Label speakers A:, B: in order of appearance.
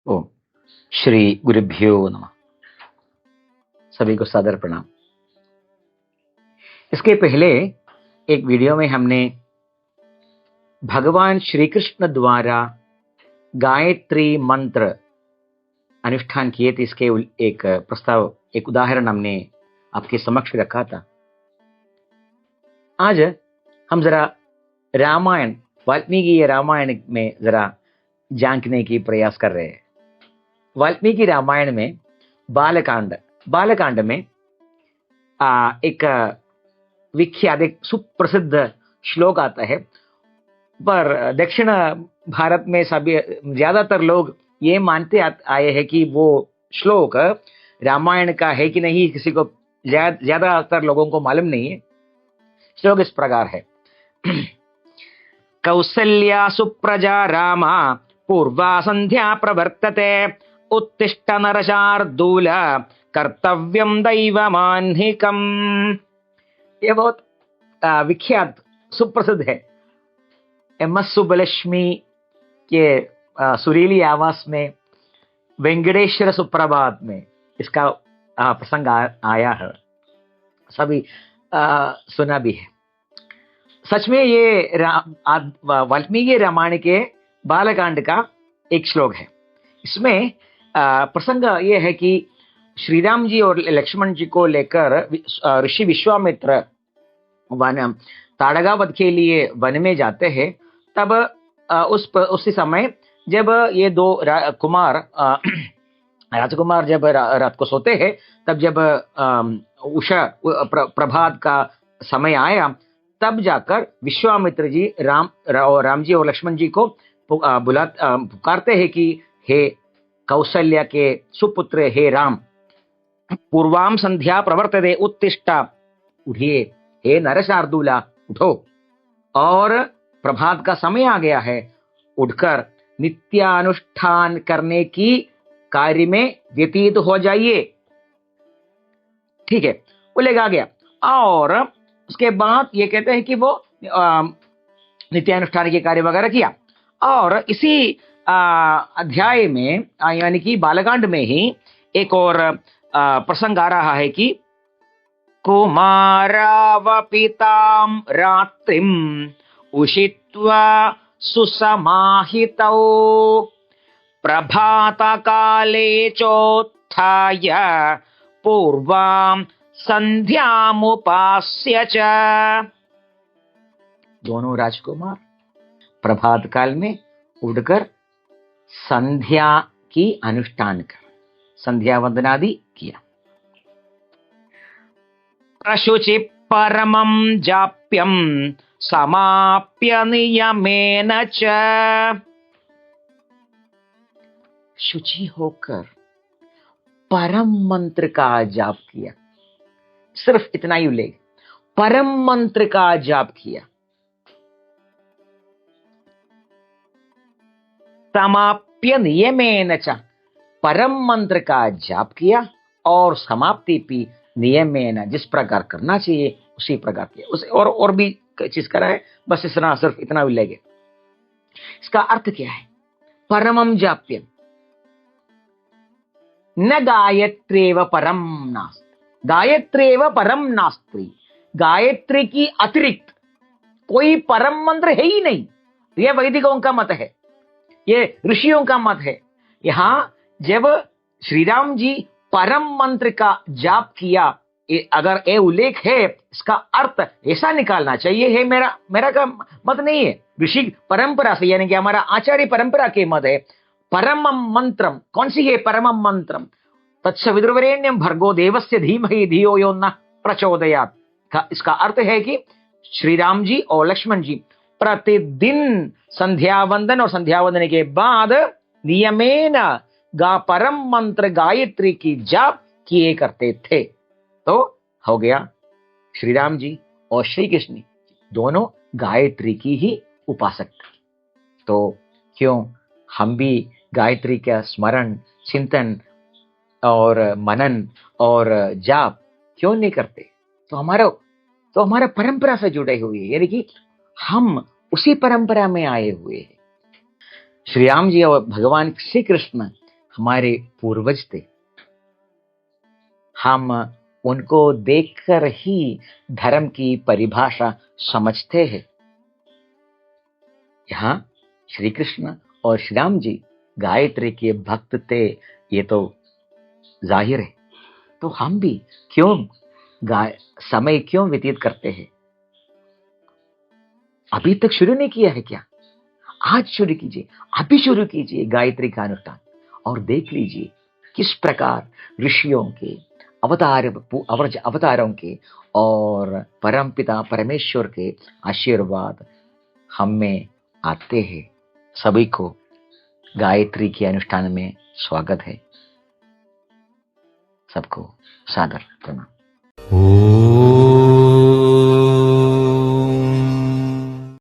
A: ओम श्री गुरुभ्यो नमः। सभी को सादर प्रणाम। इसके पहले एक वीडियो में हमने भगवान श्री कृष्ण द्वारा गायत्री मंत्र अनुष्ठान किए थे। इसके एक प्रस्ताव, एक उदाहरण हमने आपके समक्ष रखा था। आज हम जरा रामायण, वाल्मीकि रामायण में जरा जानने की प्रयास कर रहे हैं। वाल्मीकि रामायण में बालकांड में एक विख्यात, एक सुप्रसिद्ध श्लोक आता है। पर दक्षिण भारत में सभी ज्यादातर लोग ये मानते आए हैं कि वो श्लोक रामायण का है कि नहीं, किसी को ज्यादातर लोगों को मालूम नहीं है। श्लोक इस प्रकार है। कौसल्या सुप्रजा रामा पूर्वा संध्या प्रवर्तते उत्तिष्ठ नरशार्दूल कर्तव्यम दैवमान्हिकम। ये बहुत विख्यात, सुप्रसिद्ध है। एम.एस. सुब्बलक्ष्मी के सुरीली आवाज में वेंकटेश्वर सुप्रभात में इसका प्रसंग आया है, सभी सुना भी है। सच में ये वाल्मीकि रामायण के बालकांड का एक श्लोक है। इसमें प्रसंग ये है कि श्री राम जी और लक्ष्मण जी को लेकर ऋषि विश्वामित्र ताड़कावध के लिए वन में जाते हैं। तब उसी समय जब ये दो राजकुमार जब रात को सोते हैं, तब जब उषा प्रभात का समय आया, तब जाकर विश्वामित्र जी राम जी और लक्ष्मण जी को पुकारते हैं कि हे कौशल्या के सुपुत्र, हे राम, पूर्वाम संध्या प्रवर्तते उत्तिष्ठ, उठिए, हे नरशार्दूला, उठो, और प्रभात का समय आ गया है, उठकर नित्यानुष्ठान करने की कार्य में व्यतीत हो जाइए। ठीक है, वो लेगा गया। और उसके बाद ये कहते हैं कि वो नित्यानुष्ठान के कार्य वगैरह किया। और इसी अध्याय में यानी कि बालकांड में ही एक और प्रसंग आ रहा है कि कुमारावपितां रात्रिम उषित्वा सुसमाहितौ प्रभात काले चोत्थाय पूर्वां संध्यामुपास्य च। दोनों राजकुमार प्रभात काल में उठकर संध्या की अनुष्ठान कर संध्या वंदनादि किया। प्रशुचि परमं जाप्यं समाप्य नियमेन च। शुचि होकर परम मंत्र का जाप किया। सिर्फ इतना ही उल्लेख, परम मंत्र का जाप किया। समाप्य नियमेन च, परम मंत्र का जाप किया और समाप्ति भी नियमेन, जिस प्रकार करना चाहिए उसी प्रकार किया। उसे और भी चीज करा है, बस सिर्फ इतना उल्लेख है। इसका अर्थ क्या है? परमम जाप्यम न गायत्रेव परम नास्ति, गायत्रेव परम नास्ति, गायत्री की अतिरिक्त कोई परम मंत्र है ही नहीं। यह वैदिकों का मत है, ये ऋषियों का मत है। यहां जब श्री राम जी परम मंत्र का जाप किया, अगर ये उल्लेख है, इसका अर्थ ऐसा निकालना चाहिए है, मेरा का मत नहीं है, ऋषि परंपरा से, यानी कि हमारा आचार्य परंपरा के मत है। परम मंत्रम कौन सी है? परम मंत्रम तत्सवितुर्वरेण्यं भर्गो देवस्य धीमहि धियो यो न प्रचोदयात्। इसका अर्थ है कि श्री राम जी और लक्ष्मण जी प्रतिदिन संध्या वंदन और संध्या वंदन के बाद नियमेन परम मंत्र गायत्री की जाप किए करते थे। तो हो गया, श्री राम जी और श्री कृष्ण दोनों गायत्री की ही उपासक। तो क्यों हम भी गायत्री का स्मरण, चिंतन और मनन और जाप क्यों नहीं करते? तो हमारा परंपरा से जुड़े हुए, यानी कि हम उसी परंपरा में आए हुए हैं। श्री राम जी और भगवान श्री कृष्ण हमारे पूर्वज थे, हम उनको देखकर ही धर्म की परिभाषा समझते हैं। यहाँ श्री कृष्ण और श्री राम जी गायत्री के भक्त थे, ये तो जाहिर है। तो हम भी क्यों समय क्यों व्यतीत करते हैं? अभी तक शुरू नहीं किया है क्या? आज शुरू कीजिए, अभी शुरू कीजिए गायत्री का अनुष्ठान और देख लीजिए किस प्रकार ऋषियों के अवतारों के और परमपिता परमेश्वर के आशीर्वाद हम में आते हैं। सभी को गायत्री के अनुष्ठान में स्वागत है। सबको सादर प्रणाम।